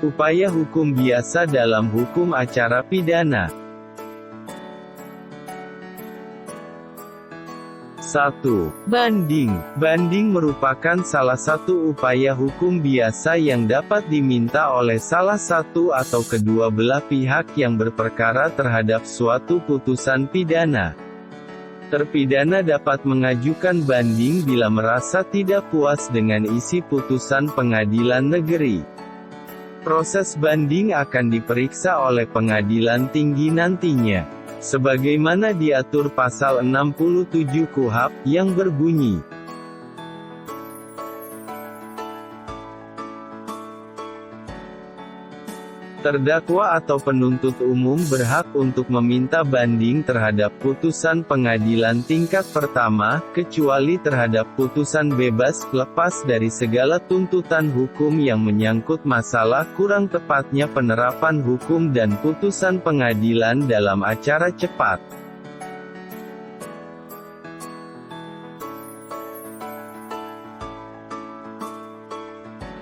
Upaya hukum biasa dalam hukum acara pidana. 1. Banding. Banding merupakan salah satu upaya hukum biasa yang dapat diminta oleh salah satu atau kedua belah pihak yang berperkara terhadap suatu putusan pidana. Terpidana dapat mengajukan banding bila merasa tidak puas dengan isi putusan pengadilan negeri. Proses banding akan diperiksa oleh pengadilan tinggi nantinya, sebagaimana diatur pasal 67 KUHP, yang berbunyi, terdakwa atau penuntut umum berhak untuk meminta banding terhadap putusan pengadilan tingkat pertama, kecuali terhadap putusan bebas, lepas dari segala tuntutan hukum yang menyangkut masalah kurang tepatnya penerapan hukum dan putusan pengadilan dalam acara cepat.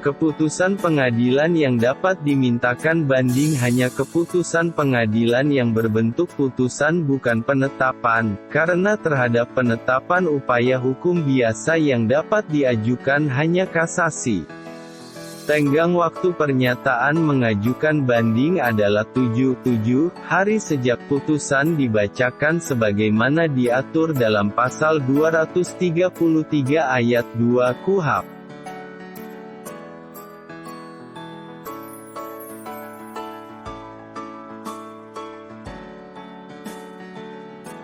Keputusan pengadilan yang dapat dimintakan banding hanya keputusan pengadilan yang berbentuk putusan bukan penetapan, karena terhadap penetapan upaya hukum biasa yang dapat diajukan hanya kasasi. Tenggang waktu pernyataan mengajukan banding adalah 7 hari sejak putusan dibacakan sebagaimana diatur dalam pasal 233 ayat 2 KUHP.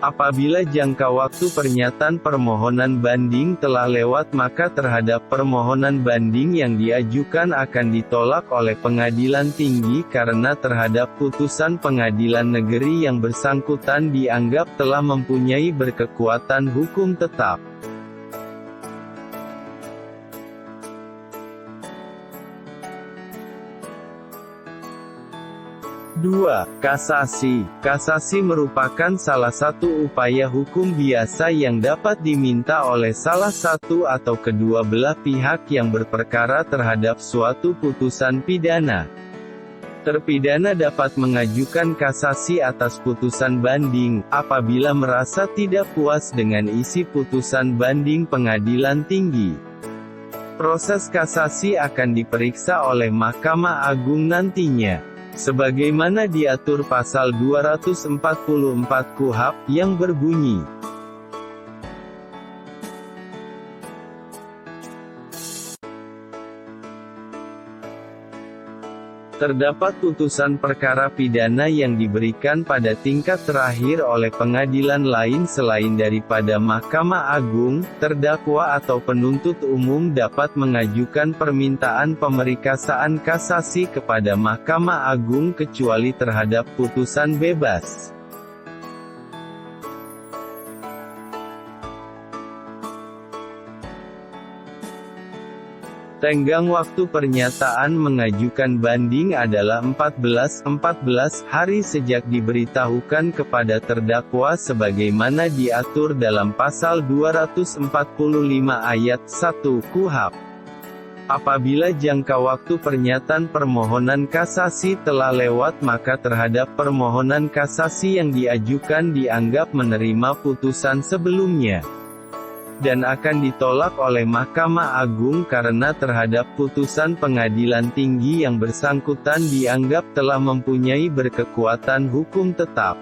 Apabila jangka waktu pernyataan permohonan banding telah lewat, maka terhadap permohonan banding yang diajukan akan ditolak oleh pengadilan tinggi karena terhadap putusan pengadilan negeri yang bersangkutan dianggap telah mempunyai berkekuatan hukum tetap. 2. Kasasi. Kasasi merupakan salah satu upaya hukum biasa yang dapat diminta oleh salah satu atau kedua belah pihak yang berperkara terhadap suatu putusan pidana. Terpidana dapat mengajukan kasasi atas putusan banding, apabila merasa tidak puas dengan isi putusan banding pengadilan tinggi. Proses kasasi akan diperiksa oleh Mahkamah Agung nantinya, sebagaimana diatur pasal 244 KUHP, yang berbunyi, terdapat putusan perkara pidana yang diberikan pada tingkat terakhir oleh pengadilan lain selain daripada Mahkamah Agung, terdakwa atau penuntut umum dapat mengajukan permintaan pemerikasaan kasasi kepada Mahkamah Agung kecuali terhadap putusan bebas. Tenggang waktu pernyataan mengajukan banding adalah 14 hari sejak diberitahukan kepada terdakwa sebagaimana diatur dalam pasal 245 ayat 1 KUHP. Apabila jangka waktu pernyataan permohonan kasasi telah lewat, maka terhadap permohonan kasasi yang diajukan dianggap menerima putusan sebelumnya, dan akan ditolak oleh Mahkamah Agung karena terhadap putusan pengadilan tinggi yang bersangkutan dianggap telah mempunyai berkekuatan hukum tetap.